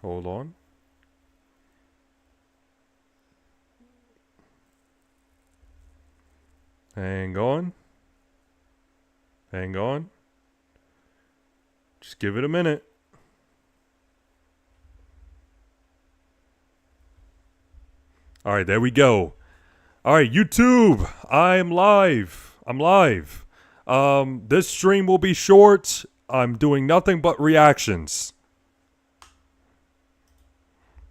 Hold on. Hang on. Hang on. Just give it a minute. All right, there we go. All right, YouTube, I am live. I'm live. This stream will be short. I'm doing nothing but reactions.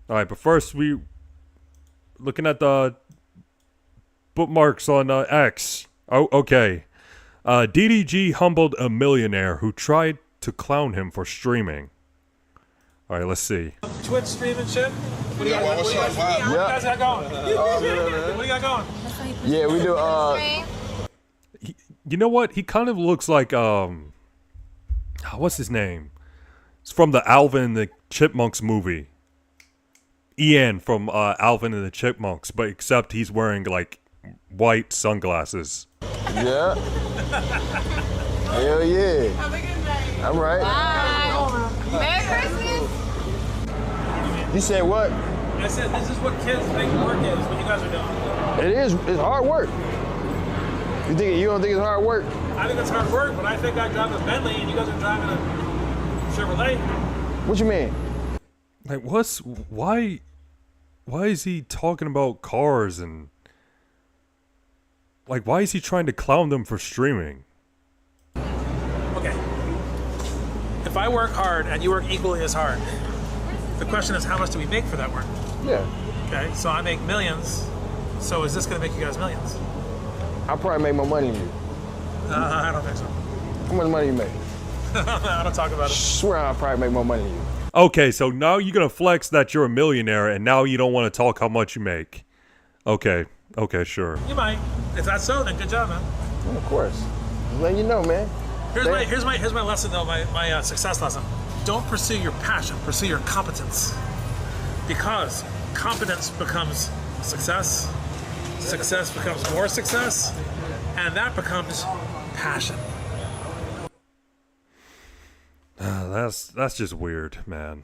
All right, but first we looking at the bookmarks on X. Oh, okay. DDG humbled a millionaire who tried to clown him for streaming. All right, let's see. Twitch streaming shit. What do you guys got going? What do you got going? Yeah, we do. You know what? He kind of looks like what's his name? It's from the Alvin and the Chipmunks movie. Ian from Alvin and the Chipmunks, but except he's wearing like white sunglasses. Yeah. Hell yeah. Have a good night. I'm right. Bye. Merry Christmas. You said what? I said this is what kids think work is. What you guys are doing. It is. It's hard work. You don't think it's hard work? I think it's hard work, but I think I drive a Bentley and you guys are driving a Chevrolet. What you mean? Like, why is he talking about cars and like why is he trying to clown them for streaming? Okay. If I work hard and you work equally as hard, the question is how much do we make for that work? Yeah. Okay, so I make millions. So is this going to make you guys millions? I'll probably make more money than you. I don't think so. How much money you make? I don't talk about it. Swear I'll probably make more money than you. Okay, so now you're gonna flex that you're a millionaire, and now you don't want to talk how much you make. Okay, sure. You might. If that's so, then good job, man. Well, of course. Just letting you know, man. Here's my lesson though, my success lesson. Don't pursue your passion, pursue your competence. Because competence becomes success, success becomes more success, and that becomes passion. That's just weird, man.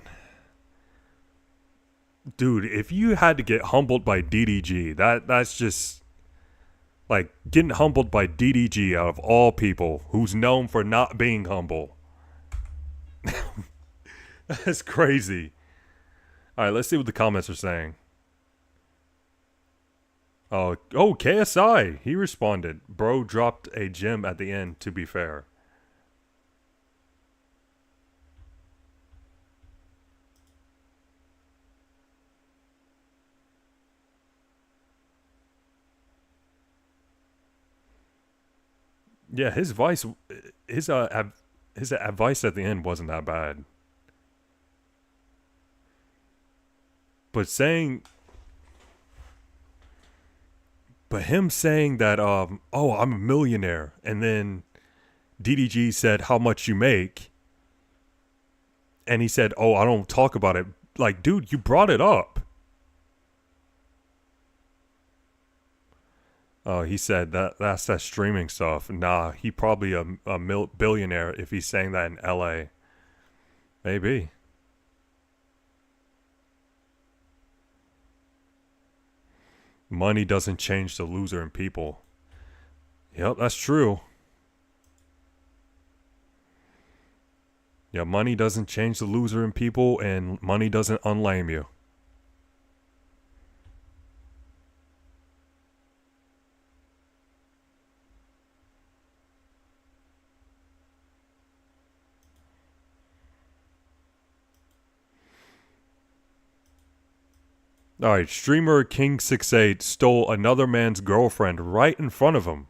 Dude, if you had to get humbled by DDG, that's just like getting humbled by DDG out of all people, who's known for not being humble. That's crazy. All right, let's see what the comments are saying. Oh, KSI, he responded. Bro dropped a gem at the end, to be fair. Yeah, his advice at the end wasn't that bad. But him saying that oh, I'm a millionaire, and then DDG said how much you make, and he said, oh, I don't talk about it. Like, dude, you brought it up. Oh, he said that's that streaming stuff. Nah, he probably a billionaire if he's saying that in LA. Maybe. Money doesn't change the loser in people. Yep, that's true. Yeah, money doesn't change the loser in people, and money doesn't unlame you. Alright, streamer King68 stole another man's girlfriend right in front of him.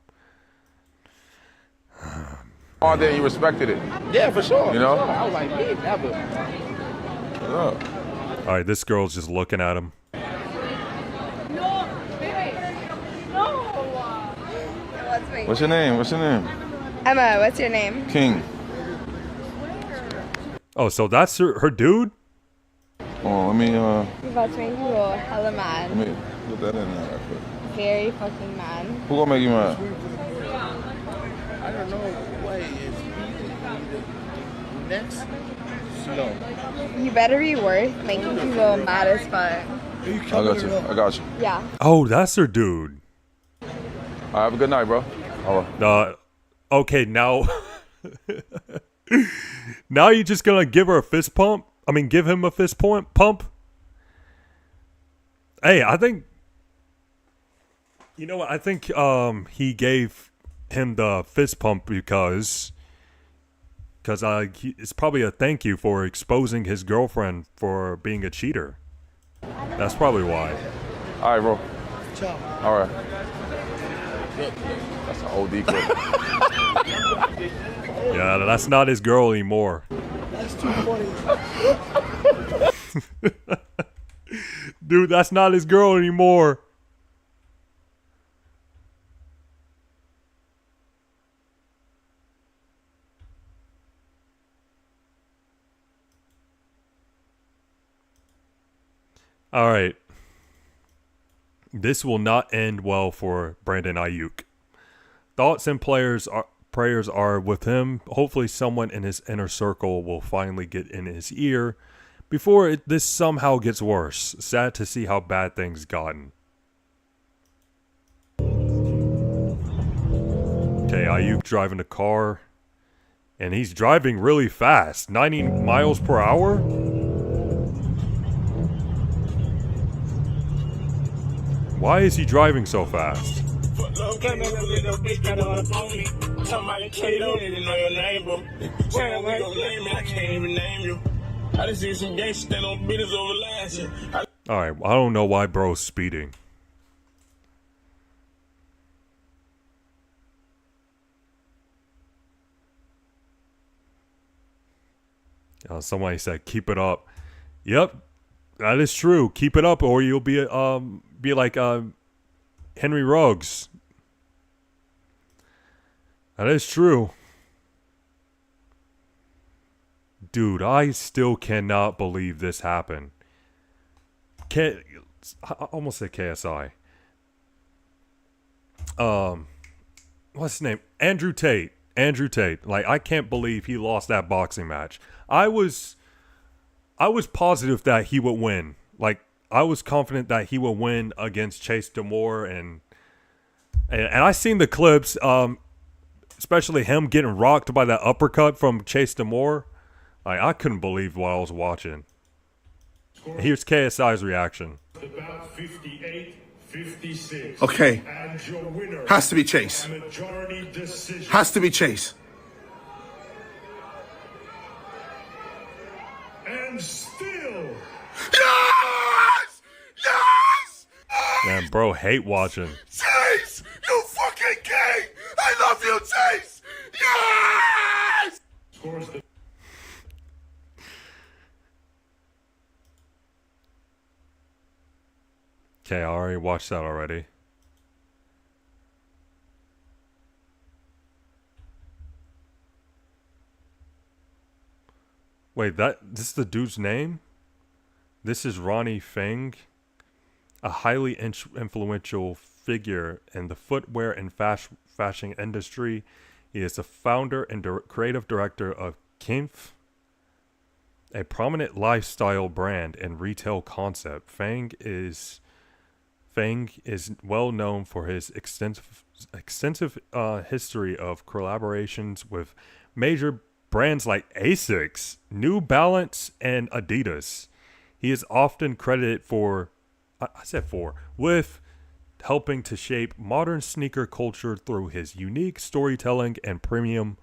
All day you respected it. Yeah, for sure. You know? For sure. I was like, me, never. Yeah. Alright, this girl's just looking at him. What's your name? What's your name? Emma, what's your name? King. Oh, so that's her dude? Oh, let me What's make you a hella mad? let me put that in there right quick. Very fucking mad. Who gonna make you mad? I don't know what is next. you doing? You better be worth making people mad as fuck. I got you. I got you. Yeah. Oh, that's her dude. All right, have a good night, bro. All right. Okay, now... now you're just gonna give her a fist pump? I mean, give him a fist pump? Hey, I think... You know what? I think he gave him the fist pump because it's probably a thank you for exposing his girlfriend for being a cheater. That's probably why. All right, bro. Ciao. All right. That's an OD clip. Yeah, that's not his girl anymore. That's too funny. Dude, that's not his girl anymore. All right. This will not end well for Brandon Ayuk. Thoughts and prayers are with him. Hopefully someone in his inner circle will finally get in his ear before this somehow gets worse. Sad to see how bad things gotten. Okay, Ayuk driving a car. And he's driving really fast. 90 miles per hour? Why is he driving so fast? Alright, I don't know why bro's speeding. Somebody said, keep it up. Yep, that is true. Keep it up or you'll be like Henry Ruggs. That is true. Dude, I still cannot believe this happened. I almost said KSI. What's his name? Andrew Tate. Like, I can't believe he lost that boxing match. I was positive that he would win. Like, I was confident that he would win against Chase Demore, and I seen the clips, especially him getting rocked by that uppercut from Chase Demore. Like, I couldn't believe what I was watching. Here's KSI's reaction. About 58-56. Okay. And your winner, Has to be Chase. majority decision. Has to be Chase. And still, Yes! Yes! Man, bro, hate watching. Chase! You fucking king! I love you, Chase! Yes! scores the Okay, I already watched that already. Wait, this is the dude's name? This is Ronnie Feng, a highly influential figure in the footwear and fashion industry. He is the founder and creative director of Kinf, a prominent lifestyle brand and retail concept. Feng is well known for his extensive history of collaborations with major brands like Asics, New Balance, and Adidas. He is often credited with helping to shape modern sneaker culture through his unique storytelling and premium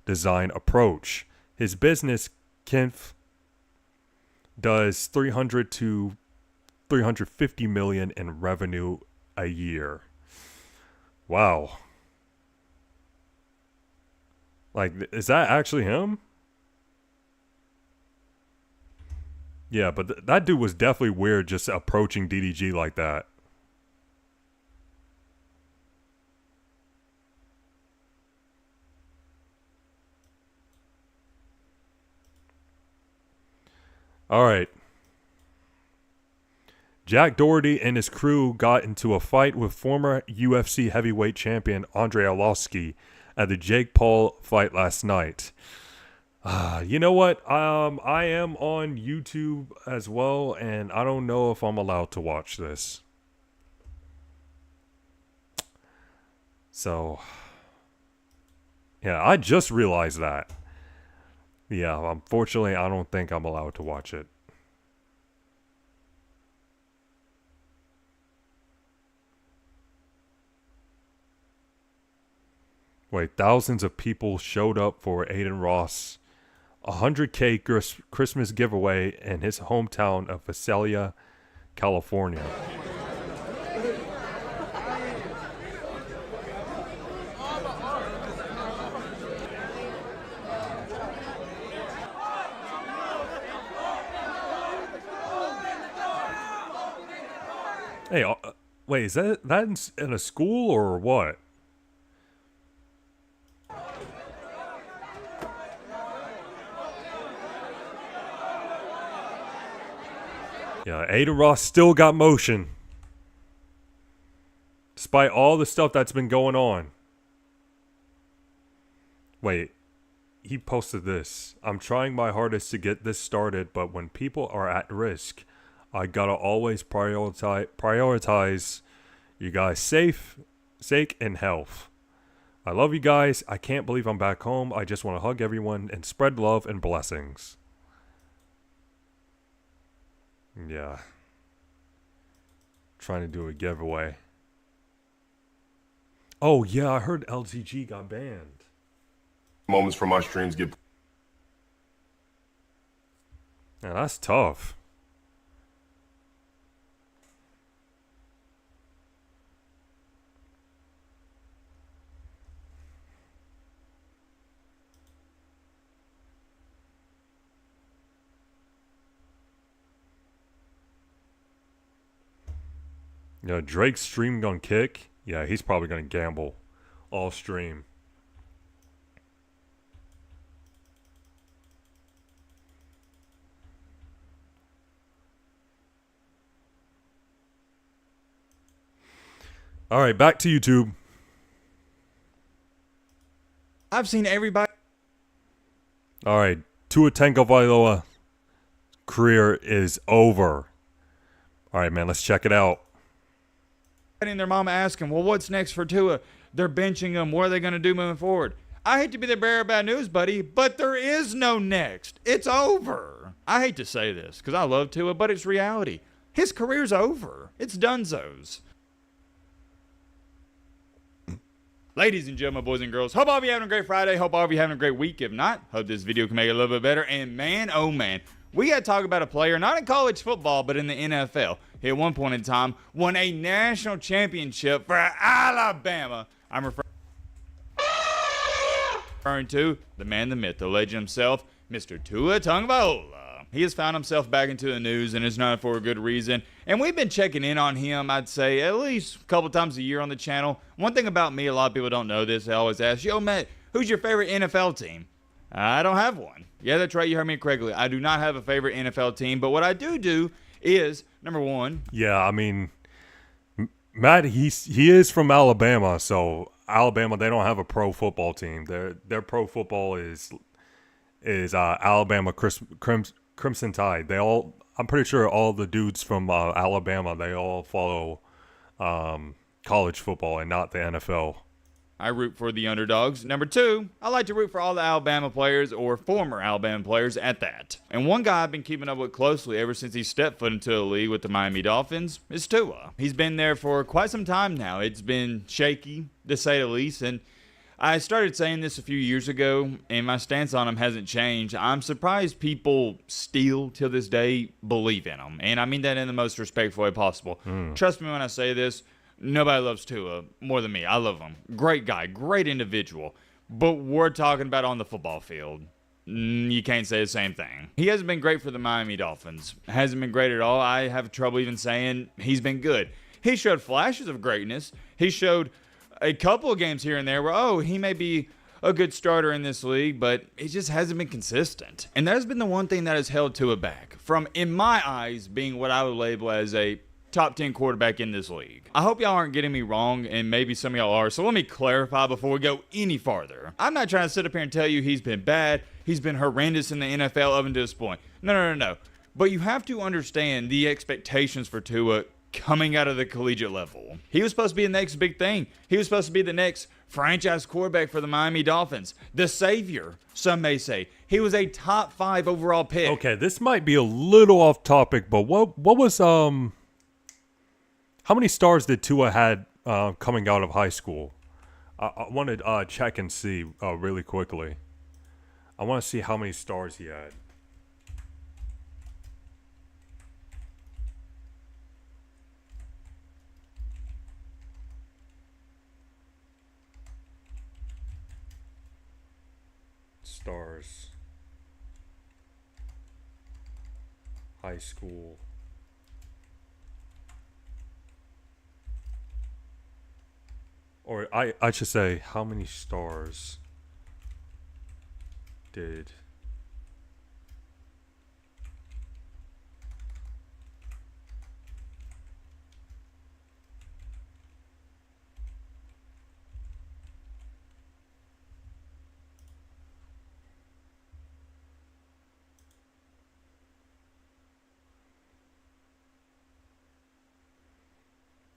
design approach. His business, Kinf, does 300 to 350 million in revenue a year. Wow. Like, is that actually him? Yeah, but that dude was definitely weird just approaching DDG like that. All right. Jack Doherty and his crew got into a fight with former UFC heavyweight champion Andrei Arlovski at the Jake Paul fight last night. You know what? I am on YouTube as well, and I don't know if I'm allowed to watch this. So, yeah, I just realized that. Yeah, unfortunately, I don't think I'm allowed to watch it. Wait, thousands of people showed up for Aiden Ross' 100K Christmas giveaway in his hometown of Visalia, California. Hey, wait, is that in a school or what? Yeah, Aiden Ross still got motion. Despite all the stuff that's been going on. Wait, he posted this. I'm trying my hardest to get this started, but when people are at risk, I gotta always prioritize you guys' sake and health. I love you guys. I can't believe I'm back home. I just want to hug everyone and spread love and blessings. Yeah. Trying to do a giveaway. Oh, yeah, I heard LTG got banned. Moments from my streams get... Yeah, that's tough. Yeah, Drake's stream gonna kick. Yeah, he's probably gonna gamble all stream. All right, back to YouTube. I've seen everybody. All right, Tua Tagovailoa career is over. All right, man, let's check it out. And their mama asking, well, what's next for Tua? They're benching him. What are they going to do moving forward? I hate to be the bearer of bad news, buddy, but there is no next. It's over. I hate to say this because I love Tua, but it's reality. His career's over. It's donezo's. Ladies and gentlemen, boys and girls, hope all of you having a great Friday. Hope all of you having a great week. If not, hope this video can make it a little bit better. And man, oh man, we got to talk about a player, not in college football, but in the NFL. He at one point in time won a national championship for Alabama. I'm referring to the man, the myth, the legend himself, Mr. Tua Tagovailoa. He has found himself back into the news, and it's not for a good reason. And we've been checking in on him, I'd say, at least a couple times a year on the channel. One thing about me, a lot of people don't know this. They always ask, yo, Matt, who's your favorite NFL team? I don't have one. Yeah, that's right. You heard me correctly. I do not have a favorite NFL team. But what I do is, number one. Yeah, I mean, Matt, he is from Alabama. So Alabama, they don't have a pro football team. Their pro football is Alabama Crimson Tide. I'm pretty sure all the dudes from Alabama, they all follow college football and not the NFL. I root for the underdogs. Number two, I like to root for all the Alabama players or former Alabama players at that. And one guy I've been keeping up with closely ever since he stepped foot into the league with the Miami Dolphins is Tua. He's been there for quite some time now. It's been shaky, to say the least, and I started saying this a few years ago, and my stance on him hasn't changed. I'm surprised people still, till this day, believe in him. And I mean that in the most respectful way possible. Trust me when I say this. Nobody loves Tua more than me. I love him. Great guy. Great individual. But we're talking about on the football field. You can't say the same thing. He hasn't been great for the Miami Dolphins. Hasn't been great at all. I have trouble even saying he's been good. He showed flashes of greatness. He showed a couple of games here and there where, oh, he may be a good starter in this league, but it just hasn't been consistent. And that has been the one thing that has held Tua back from, in my eyes, being what I would label as a top 10 quarterback in this league. I hope y'all aren't getting me wrong, and maybe some of y'all are, so let me clarify before we go any farther. I'm not trying to sit up here and tell you he's been bad, he's been horrendous in the NFL up until this point. No. But you have to understand the expectations for Tua coming out of the collegiate level. He was supposed to be the next big thing. He was supposed to be the next franchise quarterback for the Miami Dolphins. The savior, some may say. He was a top 5 overall pick. Okay, this might be a little off topic, but what was how many stars did Tua had coming out of high school? I want to check and see really quickly. I want to see how many stars he had. Stars. High school. Or I should say, how many stars did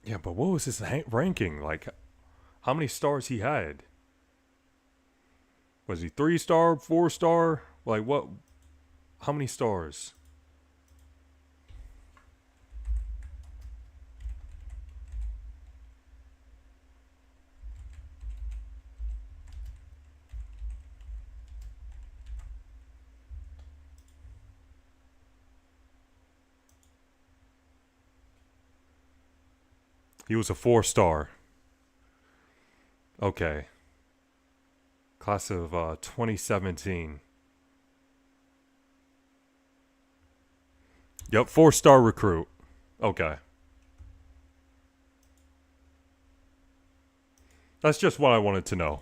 Yeah, but what was his ranking? Like, how many stars he had? Was he 3-star, 4-star? Like, what? How many stars? He was a 4-star. Okay. Class of 2017. Yep, 4-star recruit. Okay. That's just what I wanted to know.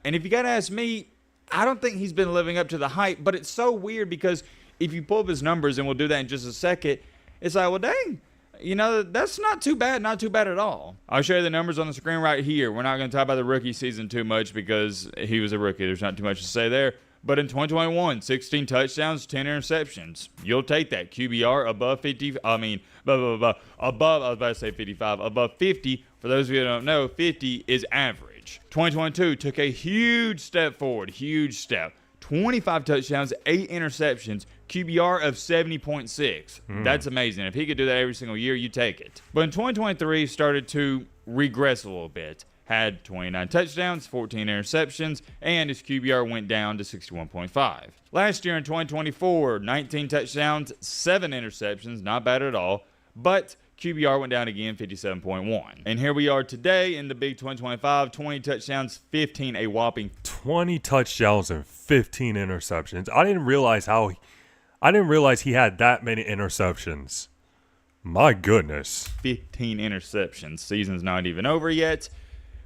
And if you gotta ask me, I don't think he's been living up to the hype, but it's so weird because if you pull up his numbers, and we'll do that in just a second, it's like, well, dang. You know, that's not too bad at all. I'll show you the numbers on the screen right here. We're not going to talk about the rookie season too much because he was a rookie. There's not too much to say there. But in 2021, 16 touchdowns, 10 interceptions. You'll take that. QBR above 50. I mean, above, I was about to say 55. Above 50, for those of you who don't know, 50 is average. 2022 took a huge step forward. Huge step. 25 touchdowns, 8 interceptions, QBR of 70.6. That's amazing. If he could do that every single year, you take it. But in 2023, started to regress a little bit. Had 29 touchdowns, 14 interceptions, and his QBR went down to 61.5. Last year in 2024, 19 touchdowns, 7 interceptions, not bad at all, but QBR went down again, 57.1. And here we are today in the big 2025, 20 touchdowns, 15, a whopping 20 touchdowns and 15 interceptions. I didn't realize he had that many interceptions. My goodness. 15 interceptions. Season's not even over yet,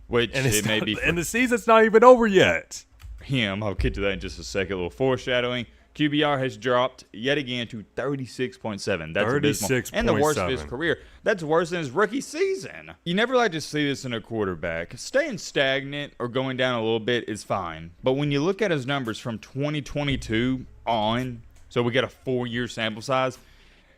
which it may be. And the season's not even over yet. Him. I'll get to that in just a second. A little foreshadowing. QBR has dropped yet again to 36.7. That's abysmal. And the worst of his career. That's worse than his rookie season. You never like to see this in a quarterback. Staying stagnant or going down a little bit is fine. But when you look at his numbers from 2022 on, so we get a 4-year sample size,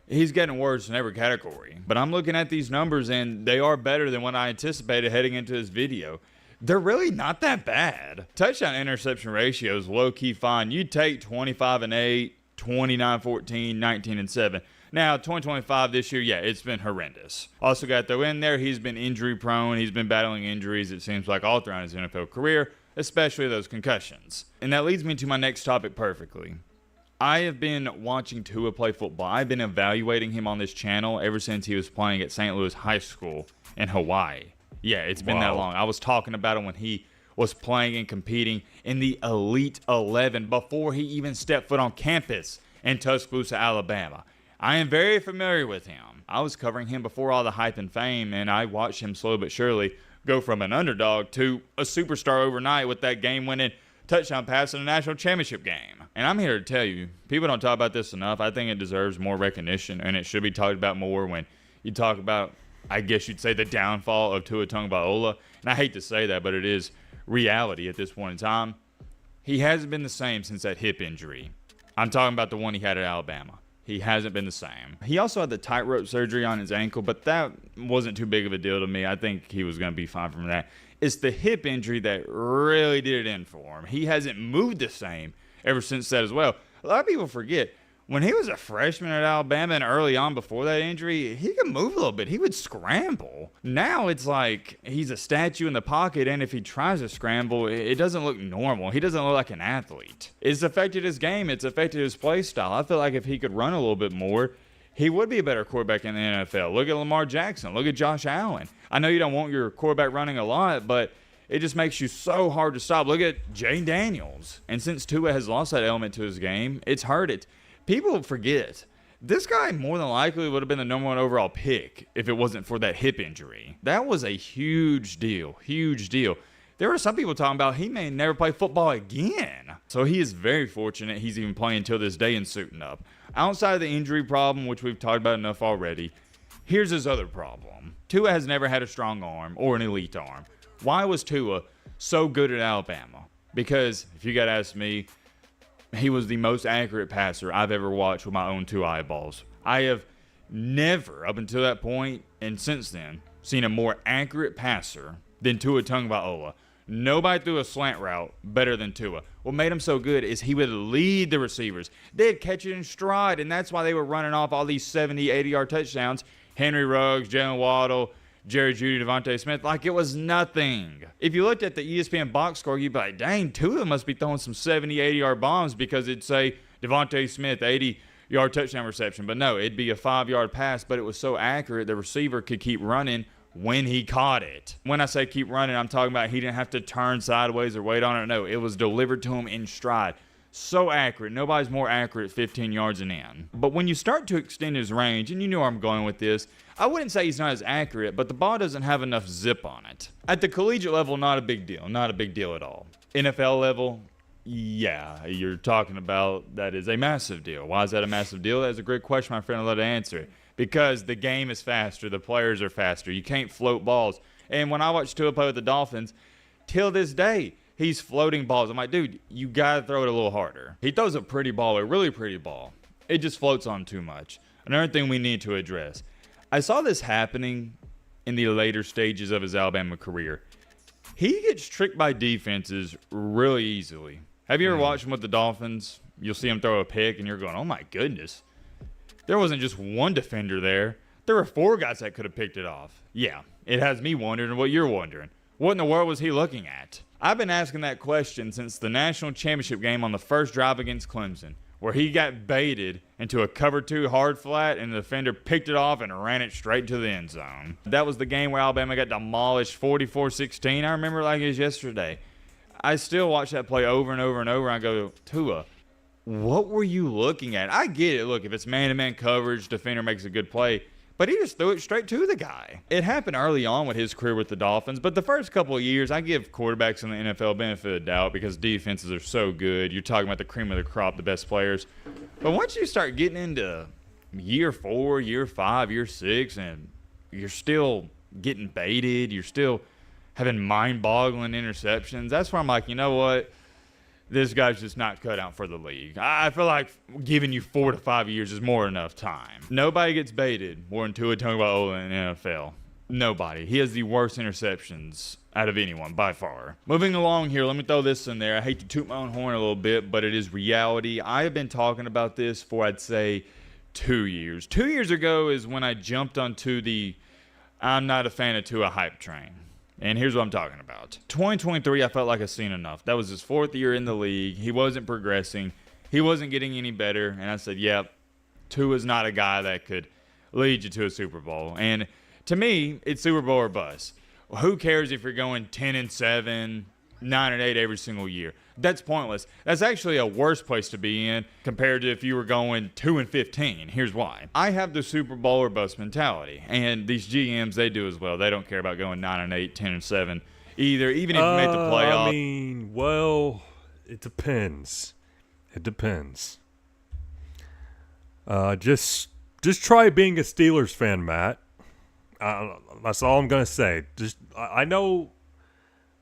he's getting worse in every category. But I'm looking at these numbers, and they are better than what I anticipated heading into this video. They're really not that bad. Touchdown interception ratio is low-key fine. You'd take 25-8, 29-14, 19-7. Now, 2025 this year, yeah, it's been horrendous. Also got to throw in there, he's been injury-prone. He's been battling injuries, it seems like, all throughout his NFL career, especially those concussions. And that leads me to my next topic perfectly. I have been watching Tua play football. I've been evaluating him on this channel ever since he was playing at St. Louis High School in Hawaii. Yeah, it's been that long. I was talking about him when he was playing and competing in the Elite 11 before he even stepped foot on campus in Tuscaloosa, Alabama. I am very familiar with him. I was covering him before all the hype and fame, and I watched him slowly but surely go from an underdog to a superstar overnight with that game-winning touchdown pass in a national championship game. And I'm here to tell you, people don't talk about this enough. I think it deserves more recognition, and it should be talked about more when You talk about, I guess you'd say, the downfall of Tua Tagovailoa, and I hate to say that, but it is reality at this point in time. He hasn't been the same since that hip injury. I'm talking about the one he had at Alabama. He hasn't been the same. He also had the tightrope surgery on his ankle, but that wasn't too big of a deal to me. I think he was going to be fine from that. It's the hip injury that really did it in for him. He hasn't moved the same ever since that as well. A lot of people forget, when he was a freshman at Alabama and early on before that injury, he could move a little bit. He would scramble. Now it's like he's a statue in the pocket, and if he tries to scramble, it doesn't look normal. He doesn't look like an athlete. It's affected his game. It's affected his play style. I feel like if he could run a little bit more, he would be a better quarterback in the NFL. Look at Lamar Jackson. Look at Josh Allen. I know you don't want your quarterback running a lot, but it just makes you so hard to stop. Look at Jay Daniels. And since Tua has lost that element to his game, it's hurt it. People forget, this guy more than likely would have been the number 1 overall pick if it wasn't for that hip injury. That was a huge deal. Huge deal. There were some people talking about he may never play football again. So he is very fortunate he's even playing until this day and suiting up. Outside of the injury problem, which we've talked about enough already, here's his other problem. Tua has never had a strong arm or an elite arm. Why was Tua so good at Alabama? Because, if you got to ask me, he was the most accurate passer I've ever watched with my own 2 eyeballs. I have never, up until that point, and since then, seen a more accurate passer than Tua Tagovailoa. Nobody threw a slant route better than Tua. What made him so good is he would lead the receivers. They'd catch it in stride, and that's why they were running off all these 70, 80-yard touchdowns. Henry Ruggs, Jalen Waddle, Jerry Jeudy, Devontae Smith, like it was nothing. If you looked at the ESPN box score, you'd be like, dang, Tua must be throwing some 70, 80-yard bombs because it'd say Devontae Smith, 80-yard touchdown reception. But no, it'd be a 5-yard pass, but it was so accurate the receiver could keep running when he caught it. When I say keep running, I'm talking about he didn't have to turn sideways or wait on it. No, it was delivered to him in stride. So accurate. Nobody's more accurate 15 yards and in. But when you start to extend his range, and you know where I'm going with this, I wouldn't say he's not as accurate, but the ball doesn't have enough zip on it. At the collegiate level, not a big deal. Not a big deal at all. NFL level, yeah, you're talking about that is a massive deal. Why is that a massive deal? That's a great question, my friend. I'd love to answer it. Because the game is faster. The players are faster. You can't float balls. And when I watch Tua play with the Dolphins, till this day, he's floating balls. I'm like, dude, you got to throw it a little harder. He throws a pretty ball, a really pretty ball. It just floats on too much. Another thing we need to address. I saw this happening in the later stages of his Alabama career. He gets tricked by defenses really easily. Have you ever watched him with the Dolphins? You'll see him throw a pick, and you're going, oh, my goodness. There wasn't just one defender there. There were 4 guys that could have picked it off. Yeah, it has me wondering what you're wondering. What in the world was he looking at? I've been asking that question since the national championship game on the first drive against Clemson, where he got baited into a cover 2 hard flat and the defender picked it off and ran it straight to the end zone. That was the game where Alabama got demolished 44-16. I remember it like it was yesterday. I still watch that play over and over and over, and I go, Tua, what were you looking at? I get it. Look, if it's man-to-man coverage, defender makes a good play. But he just threw it straight to the guy. It happened early on with his career with the Dolphins, but the first couple of years, I give quarterbacks in the NFL benefit of the doubt because defenses are so good. You're talking about the cream of the crop, the best players. But once you start getting into year 4, year 5, year 6, and you're still getting baited, you're still having mind-boggling interceptions, that's where I'm like, you know what? This guy's just not cut out for the league. I feel like giving you 4 to 5 years is more than enough time. Nobody gets baited more than Tua Tagovailoa in the NFL. Nobody. He has the worst interceptions out of anyone by far. Moving along here, let me throw this in there. I hate to toot my own horn a little bit, but it is reality. I have been talking about this for, I'd say, 2 years. 2 years ago is when I jumped onto the I'm not a fan of Tua hype train. And here's what I'm talking about. 2023, I felt like I've seen enough. That was his 4th year in the league. He wasn't progressing. He wasn't getting any better. And I said, yep, Tua's not a guy that could lead you to a Super Bowl. And to me, it's Super Bowl or bust. Well, who cares if you're going 10-7, 9-8 every single year? That's pointless. That's actually a worse place to be in compared to if you were going 2-15. Here's why. I have the Super Bowl or bust mentality, and these GMs, they do as well. They don't care about going 9-8, 10-7 either, even if you make the playoff. I mean, well, it depends. It depends. Just try being a Steelers fan, Matt. That's all I'm gonna say. Just I know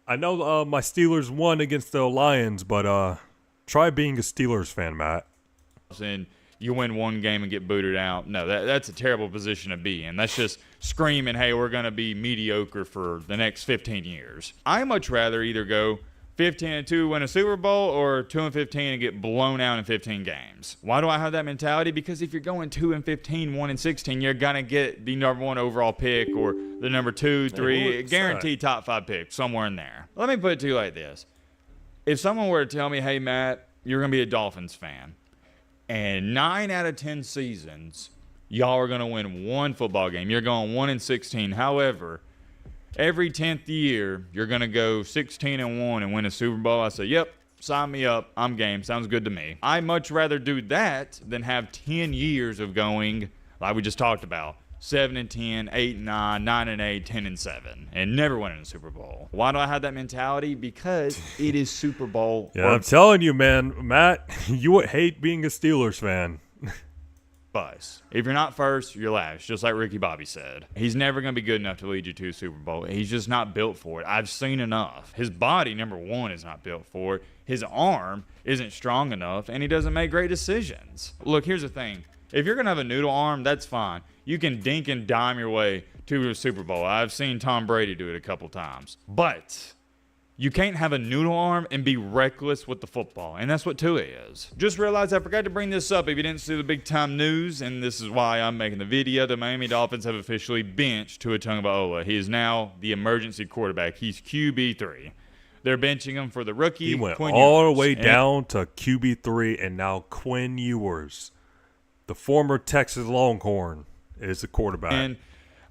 my Steelers won against the Lions, but try being a Steelers fan, Matt. And you win one game and get booted out. No, that's a terrible position to be in. That's just screaming, hey, we're going to be mediocre for the next 15 years. I much rather either go 15-2, win a Super Bowl, or 2-15 and get blown out in 15 games. Why do I have that mentality? Because if you're going 2-15, 1-16, you're going to get the number 1 overall pick or the number 2, 3, guaranteed top 5 pick, somewhere in there. Let me put it to you like this. If someone were to tell me, hey, Matt, you're going to be a Dolphins fan, and 9 out of 10 seasons, y'all are going to win one football game. You're going 1-16. However, every 10th year, you're going to go 16-1 and win a Super Bowl. I say, yep, sign me up. I'm game. Sounds good to me. I'd much rather do that than have 10 years of going, like we just talked about, 7-10, 8-9, 9-8, 10-7, and never winning a Super Bowl. Why do I have that mentality? Because it is Super Bowl. Yeah, I'm telling you, man, Matt, you would hate being a Steelers fan. Buzz. If you're not first, you're last, just like Ricky Bobby said. He's never going to be good enough to lead you to a Super Bowl. He's just not built for it. I've seen enough. His body, number 1, is not built for it. His arm isn't strong enough, and he doesn't make great decisions. Look, here's the thing. If you're going to have a noodle arm, that's fine. You can dink and dime your way to a Super Bowl. I've seen Tom Brady do it a couple times. But you can't have a noodle arm and be reckless with the football, and that's what Tua is. Just realized I forgot to bring this up if you didn't see the big-time news, and this is why I'm making the video. The Miami Dolphins have officially benched Tua Tagovailoa. He is now the emergency quarterback. He's QB3. They're benching him for the rookie. He went Quinn all the Ewers. way down to QB3, and now Quinn Ewers, the former Texas Longhorn, is the quarterback. And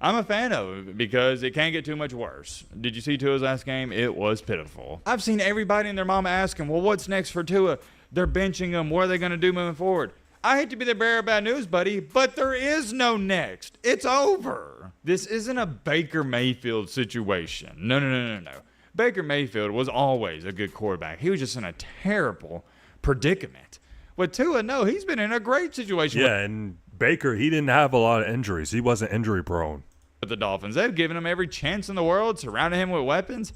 I'm a fan of it because it can't get too much worse. Did you see Tua's last game? It was pitiful. I've seen everybody and their mama asking, well, what's next for Tua? They're benching him. What are they going to do moving forward? I hate to be the bearer of bad news, buddy, but there is no next. It's over. This isn't a Baker Mayfield situation. No. Baker Mayfield was always a good quarterback. He was just in a terrible predicament. With Tua, no, he's been in a great situation. Yeah, and Baker, he didn't have a lot of injuries. He wasn't injury prone. With the Dolphins, they've given him every chance in the world, surrounded him with weapons.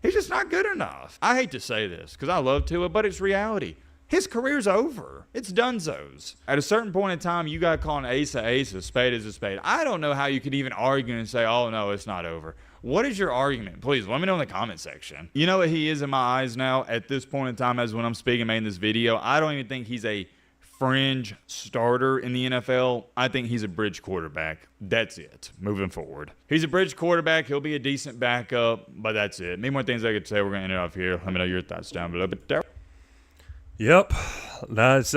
He's just not good enough. I hate to say this because I love Tua, but it's reality. His career's over. It's donezo's. At a certain point in time, you got to call an ace a spade is a spade. I don't know how you could even argue and say, oh, no, it's not over. What is your argument? Please, let me know in the comment section. You know what he is in my eyes now at this point in time as when I'm speaking making this video? I don't even think he's a fringe starter in the NFL. I think he's a bridge quarterback. That's it. Moving forward. He's a bridge quarterback. He'll be a decent backup, but that's it. Many more things I could say. We're going to end it off here. Let me know your thoughts down below. But Yep. That's,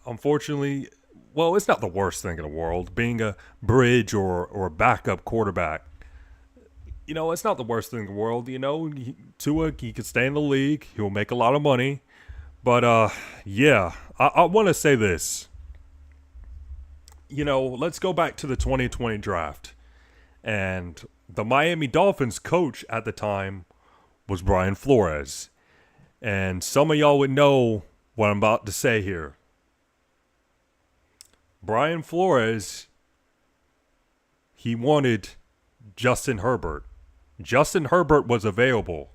unfortunately, well, it's not the worst thing in the world. Being a bridge or a backup quarterback. You know, it's not the worst thing in the world. You know, Tua, he could stay in the league. He'll make a lot of money. But, yeah, I want to say this. You know, let's go back to the 2020 draft. And the Miami Dolphins coach at the time was Brian Flores. And some of y'all would know what I'm about to say here. Brian Flores, he wanted Justin Herbert. Justin Herbert was available.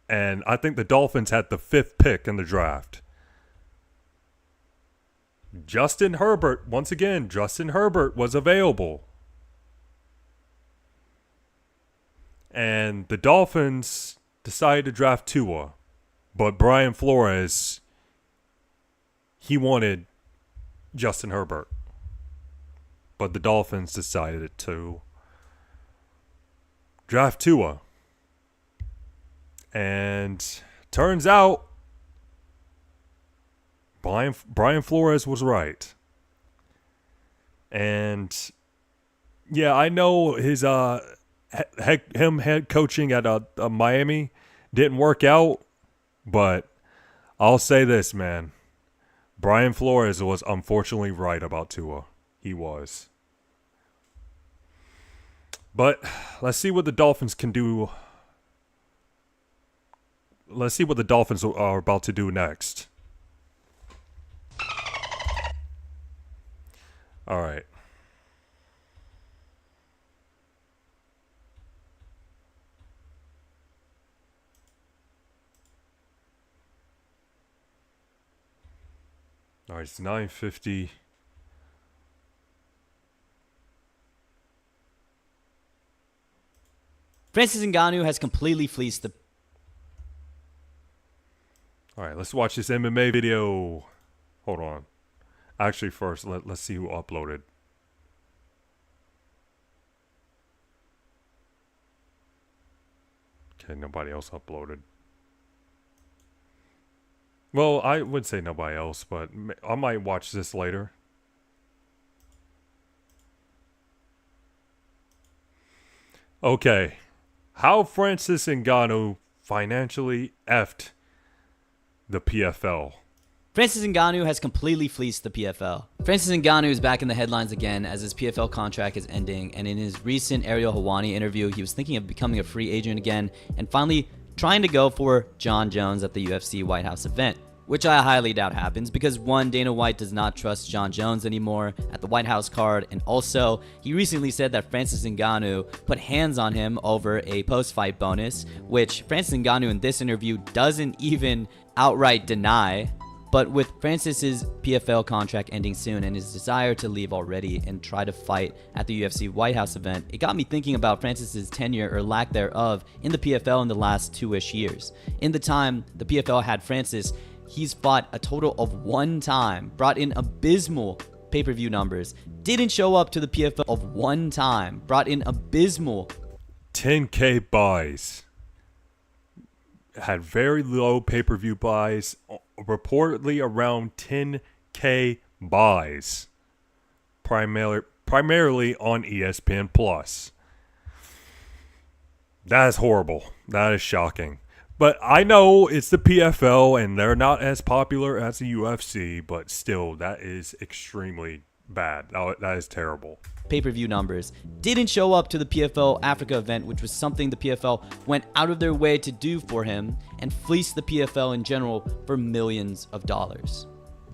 And I think the Dolphins had the 5th pick in the draft. Justin Herbert, once again, Justin Herbert was available. And the Dolphins decided to draft Tua. But Brian Flores, he wanted Justin Herbert. But the Dolphins decided to draft Tua. And turns out Brian Flores was right. And yeah, I know his head coaching at Miami didn't work out, but I'll say this, man. Brian Flores was unfortunately right about Tua. He was. But let's see what the Dolphins can do. Let's see what the Dolphins are about to do next. All right. All right, it's 9:50. Francis Ngannou has completely fleeced the... All right, let's watch this MMA video. Hold on. Actually, first, let's see who uploaded. Okay, nobody else uploaded. Well, I would say nobody else, but I might watch this later. Okay. How Francis Ngannou financially effed the PFL. Francis Ngannou has completely fleeced the PFL. Francis Ngannou is back in the headlines again as his PFL contract is ending, and in his recent Ariel Helwani interview, he was thinking of becoming a free agent again and finally trying to go for Jon Jones at the UFC White House event, which I highly doubt happens because one, Dana White does not trust Jon Jones anymore at the White House card, and also he recently said that Francis Ngannou put hands on him over a post-fight bonus, which Francis Ngannou in this interview doesn't even outright deny. But with Francis's PFL contract ending soon and his desire to leave already and try to fight at the UFC White House event, it got me thinking about Francis's tenure or lack thereof in the PFL in the last 2-ish years. In the time the PFL had Francis, he's fought a total of 1 time, brought in abysmal pay-per-view numbers, didn't show up to the PFL of 1 time, brought in abysmal 10K buys. Had very low pay-per-view buys, reportedly around 10K buys, primarily on ESPN Plus. That is horrible. That is shocking. But I know it's the PFL and they're not as popular as the UFC, but still, that is extremely bad. That is terrible. Pay-per-view numbers, didn't show up to the PFL Africa event, which was something the PFL went out of their way to do for him, and fleeced the PFL in general for millions of dollars.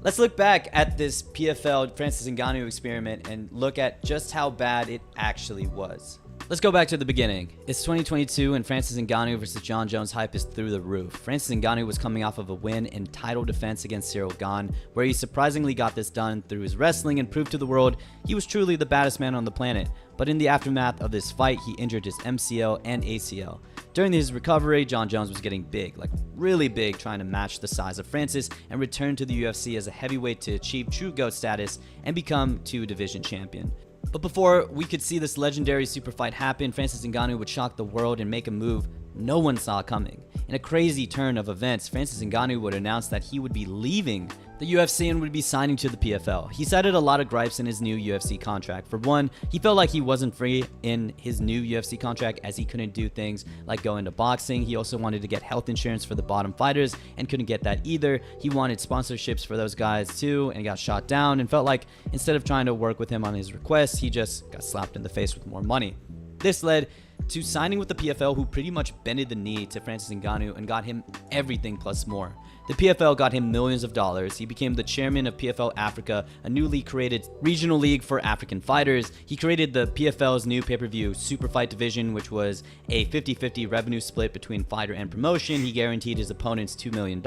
Let's look back at this PFL Francis Ngannou experiment and look at just how bad it actually was. Let's go back to the beginning. It's 2022 and Francis Ngannou versus Jon Jones hype is through the roof. Francis Ngannou was coming off of a win in title defense against Cyril Gane, where he surprisingly got this done through his wrestling and proved to the world he was truly the baddest man on the planet. But in the aftermath of this fight, he injured his MCL and ACL. During his recovery, Jon Jones was getting big, like really big, trying to match the size of Francis and return to the UFC as a heavyweight to achieve true GOAT status and become 2-division champion. But before we could see this legendary super fight happen, Francis Ngannou would shock the world and make a move no one saw coming. In a crazy turn of events, Francis Ngannou would announce that he would be leaving the UFC and would be signing to the PFL. He cited a lot of gripes in his new UFC contract. For one, he felt like he wasn't free in his new UFC contract as he couldn't do things like go into boxing. He also wanted to get health insurance for the bottom fighters and couldn't get that either. He wanted sponsorships for those guys too and got shot down, and felt like instead of trying to work with him on his requests, he just got slapped in the face with more money. This led to signing with the PFL, who pretty much bended the knee to Francis Ngannou and got him everything plus more. The PFL got him millions of dollars. He became the chairman of PFL Africa, a newly created regional league for African fighters. He created the PFL's new pay-per-view super fight division, which was a 50-50 revenue split between fighter and promotion. He guaranteed his opponents $2 million,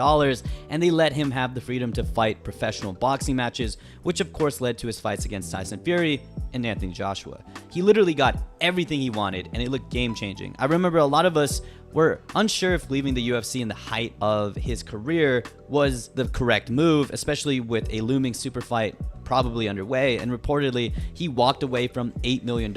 and they let him have the freedom to fight professional boxing matches, which of course led to his fights against Tyson Fury and Anthony Joshua. He literally got everything he wanted, and it looked game-changing. I remember a lot of us were unsure if leaving the UFC in the height of his career was the correct move, especially with a looming super fight probably underway, and reportedly he walked away from $8 million.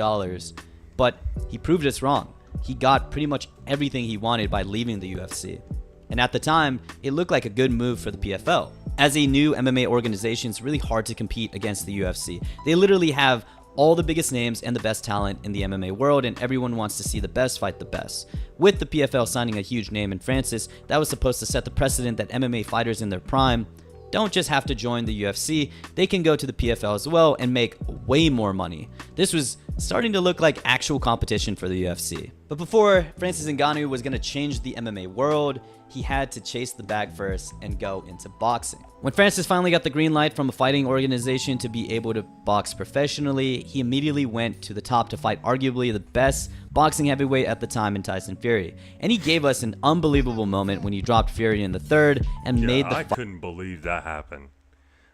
But he proved us wrong. He got pretty much everything he wanted by leaving the UFC. And at the time, it looked like a good move for the PFL. As a new MMA organization, it's really hard to compete against the UFC. They literally have all the biggest names and the best talent in the MMA world, and everyone wants to see the best fight the best. With the PFL signing a huge name in Francis, that was supposed to set the precedent that MMA fighters in their prime don't just have to join the UFC, they can go to the PFL as well and make way more money. This was starting to look like actual competition for the UFC. But before Francis Ngannou was going to change the MMA world, he had to chase the bag first and go into boxing. When Francis finally got the green light from a fighting organization to be able to box professionally, he immediately went to the top to fight arguably the best boxing heavyweight at the time in Tyson Fury. And he gave us an unbelievable moment when he dropped Fury in the third and made the I couldn't believe that happened.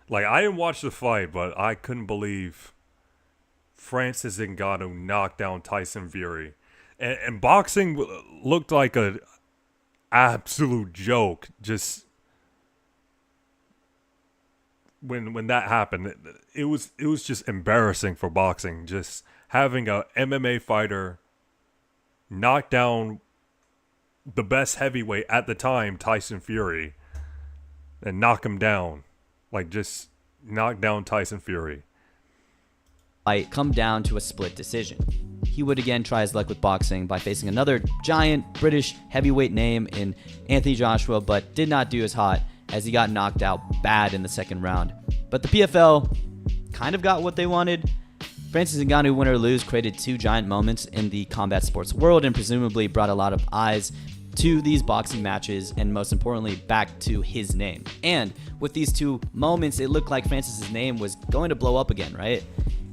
Like, I didn't watch the fight, but I couldn't believe Francis Ngannou knocked down Tyson Fury. And boxing looked like a absolute joke. Just when that happened, it was just embarrassing for boxing. Just having a MMA fighter knock down the best heavyweight at the time, Tyson Fury, and knock him down. Like, just knock down Tyson Fury. Fight come down to a split decision. He would again try his luck with boxing by facing another giant British heavyweight name in Anthony Joshua, but did not do as hot as he got knocked out bad in the second round. But the PFL kind of got what they wanted. Francis Ngannou, win or lose, created two giant moments in the combat sports world and presumably brought a lot of eyes to these boxing matches, and most importantly, back to his name. And with these two moments, it looked like Francis's name was going to blow up again, right?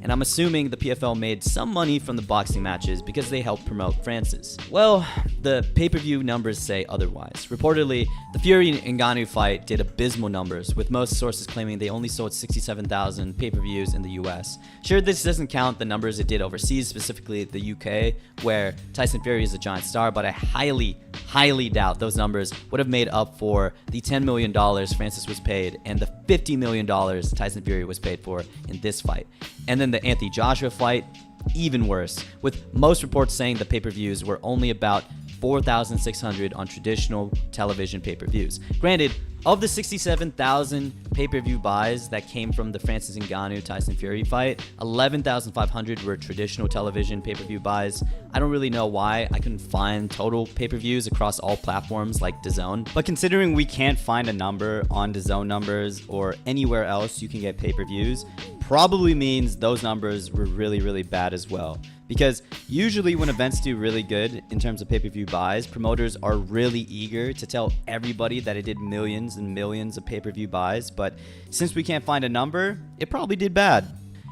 And I'm assuming the PFL made some money from the boxing matches because they helped promote Francis. Well, the pay-per-view numbers say otherwise. Reportedly, the Fury and Ngannou fight did abysmal numbers, with most sources claiming they only sold 67,000 pay-per-views in the US. Sure, this doesn't count the numbers it did overseas, specifically the UK, where Tyson Fury is a giant star, but I highly doubt those numbers would have made up for the $10 million Francis was paid and the $50 million Tyson Fury was paid for in this fight. And then the Anthony Joshua fight, even worse, with most reports saying the pay-per-views were only about 4,600 on traditional television pay-per-views. Granted, of the 67,000 pay-per-view buys that came from the Francis Ngannou-Tyson Fury fight, 11,500 were traditional television pay-per-view buys. I don't really know why I couldn't find total pay-per-views across all platforms like DAZN. But considering we can't find a number on DAZN numbers or anywhere else you can get pay-per-views, probably means those numbers were really, really bad as well. Because usually when events do really good in terms of pay-per-view buys, promoters are really eager to tell everybody that it did millions and millions of pay-per-view buys. But since we can't find a number, it probably did bad.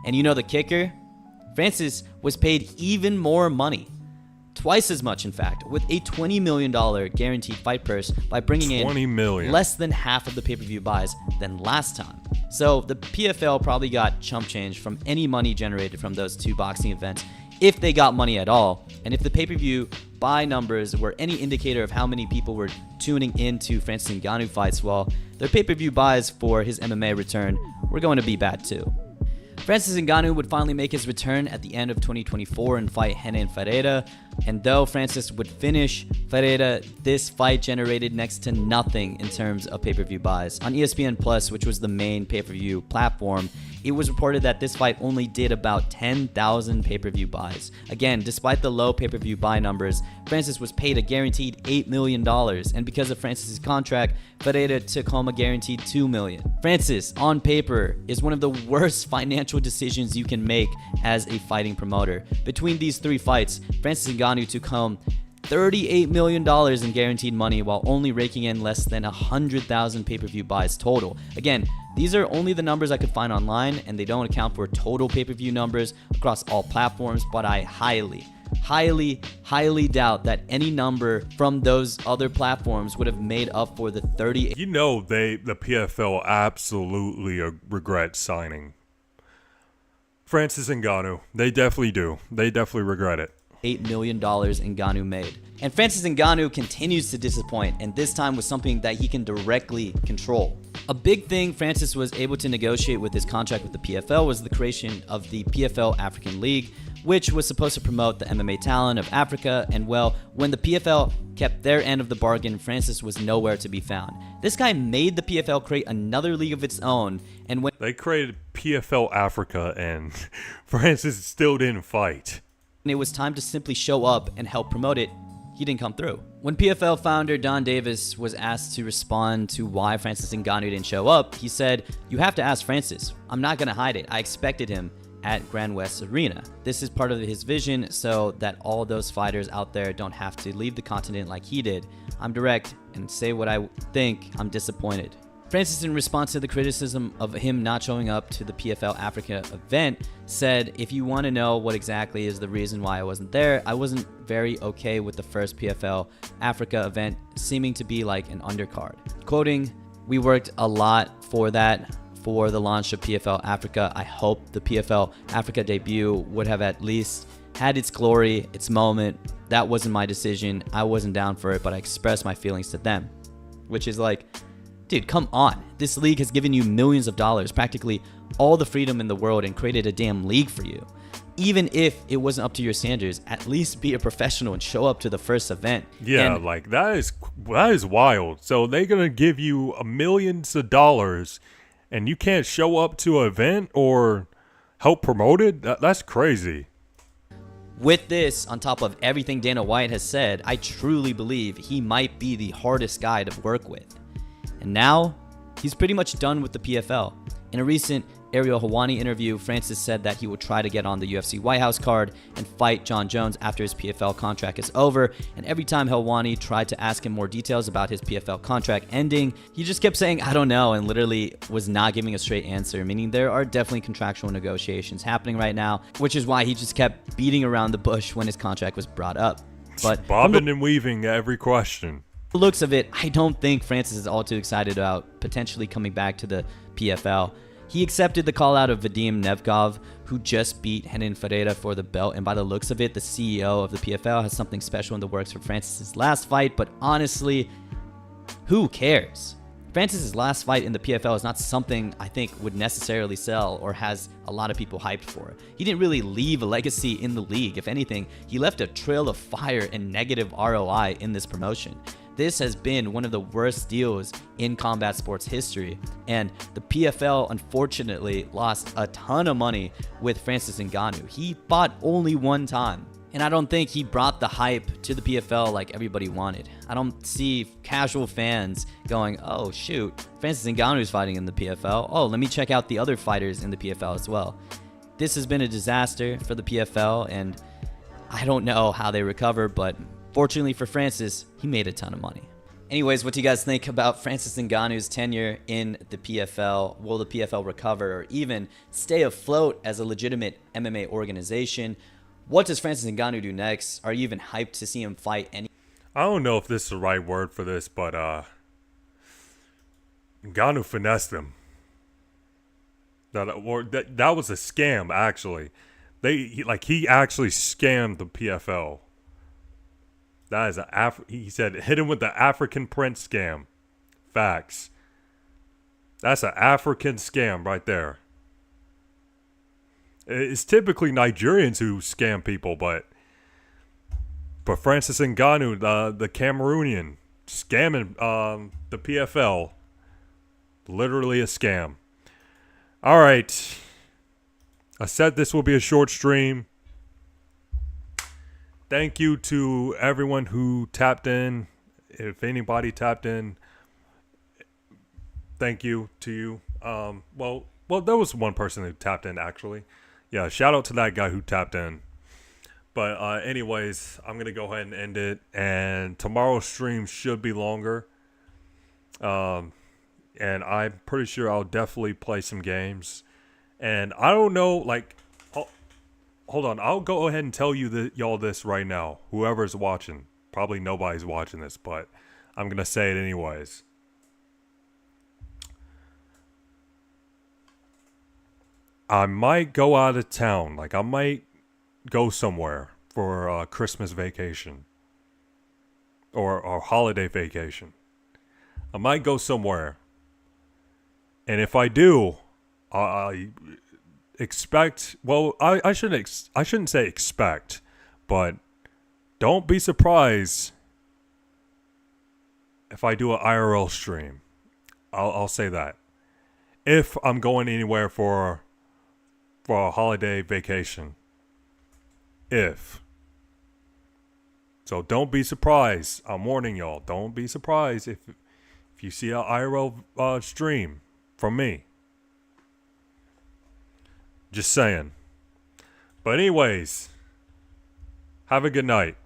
And you know the kicker? Francis was paid even more money. Twice as much, in fact, with a $20 million guaranteed fight purse by bringing in less than half of the pay-per-view buys than last time. So the PFL probably got chump change from any money generated from those two boxing events, if they got money at all. And if the pay-per-view buy numbers were any indicator of how many people were tuning into Francis Ngannou fights, well, their pay-per-view buys for his MMA return were going to be bad too. Francis Ngannou would finally make his return at the end of 2024 and fight Renan Ferreira. And though Francis would finish Ferreira, this fight generated next to nothing in terms of pay-per-view buys. On ESPN Plus, which was the main pay-per-view platform, it was reported that this fight only did about 10,000 pay-per-view buys. Again, despite the low pay-per-view buy numbers, Francis was paid a guaranteed $8 million, and because of Francis's contract, Ferreira took home a guaranteed $2 million. Francis, on paper, is one of the worst financial decisions you can make as a fighting promoter. Between these three fights, Francis Ngannou took home $38 million in guaranteed money while only raking in less than 100,000 pay-per-view buys total. Again, these are only the numbers I could find online, and they don't account for total pay-per-view numbers across all platforms, but I highly doubt that any number from those other platforms would have made up for the 38. You know, the PFL absolutely regret signing Francis Ngannou. They definitely do. They definitely regret it. $8 million Ngannou made. And Francis Ngannou continues to disappoint, and this time with something that he can directly control. A big thing Francis was able to negotiate with his contract with the PFL was the creation of the PFL African League, which was supposed to promote the MMA talent of Africa, and well, when the PFL kept their end of the bargain, Francis was nowhere to be found. This guy made the PFL create another league of its own, and when they created PFL Africa and Francis still didn't fight. It was time to simply show up and help promote it, he didn't come through. When PFL founder Don Davis was asked to respond to why Francis Ngannou didn't show up, he said, "You have to ask Francis. I'm not going to hide it. I expected him at Grand West Arena. This is part of his vision so that all those fighters out there don't have to leave the continent like he did. I'm direct and say what I think. I'm disappointed." Francis, in response to the criticism of him not showing up to the PFL Africa event, said, "If you want to know what exactly is the reason why I wasn't there, I wasn't very okay with the first PFL Africa event seeming to be like an undercard." Quoting, "We worked a lot for that for the launch of PFL Africa. I hope the PFL Africa debut would have at least had its glory, its moment. That wasn't my decision. I wasn't down for it, but I expressed my feelings to them, which is like, dude, come on. This league has given you millions of dollars, practically all the freedom in the world, and created a damn league for you. Even if it wasn't up to your standards, at least be a professional and show up to the first event. Yeah, And like that is wild. So they're gonna give you millions of dollars, and you can't show up to an event or help promote it? That's crazy. with this, on top of everything Dana White has said, I truly believe he might be the hardest guy to work with. And now, he's pretty much done with the PFL. In a recent Ariel Helwani interview, Francis said that he would try to get on the UFC White House card and fight Jon Jones after his PFL contract is over. And every time Helwani tried to ask him more details about his PFL contract ending, he just kept saying, I don't know, and literally was not giving a straight answer, meaning there are definitely contractual negotiations happening right now, which is why he just kept beating around the bush when his contract was brought up. But bobbing and weaving every question. The looks of it, I don't think Francis is all too excited about potentially coming back to the PFL. He accepted the call out of Vadim Nevkov, who just beat Renan Ferreira for the belt, and by the looks of it, the CEO of the PFL has something special in the works for Francis's last fight, but honestly, who cares? Francis's last fight in the PFL is not something I think would necessarily sell or has a lot of people hyped for. He didn't really leave a legacy in the league. If anything, he left a trail of fire and negative ROI in this promotion. This has been one of the worst deals in combat sports history, and the PFL unfortunately lost a ton of money with Francis Ngannou. He fought only one time, and I don't think he brought the hype to the PFL like everybody wanted. I don't see casual fans going, oh shoot, Francis Ngannou's fighting in the PFL. Oh, let me check out the other fighters in the PFL as well. This has been a disaster for the PFL, and I don't know how they recover, but fortunately for Francis, he made a ton of money. Anyways, what do you guys think about Francis Ngannou's tenure in the PFL? Will the PFL recover or even stay afloat as a legitimate MMA organization? What does Francis Ngannou do next? Are you even hyped to see him fight any? I don't know if this is the right word for this, but Ngannou finessed him. That was a scam, actually. He actually scammed the PFL. That is he said, hit him with the African Prince scam. Facts. That's an African scam right there. It's typically Nigerians who scam people, but Francis Ngannou, the Cameroonian, scamming the PFL. Literally a scam. All right. I said this will be a short stream. Thank you to everyone who tapped in. If anybody tapped in, thank you to you. Well, there was one person who tapped in, actually. Yeah, shout out to that guy who tapped in. But anyways, I'm going to go ahead and end it. And tomorrow's stream should be longer. And I'm pretty sure I'll definitely play some games. And I don't know, hold on, I'll go ahead and tell you y'all this right now. Whoever's watching. Probably nobody's watching this, but I'm going to say it anyways. I might go out of town. I might go somewhere for a Christmas vacation. Or a holiday vacation. I might go somewhere. And if I do, I expect, well, I shouldn't say expect, but don't be surprised if I do an IRL stream. I'll say that. If I'm going anywhere for a holiday vacation. So don't be surprised. I'm warning y'all. Don't be surprised if you see an IRL stream from me. Just saying. But anyways, have a good night.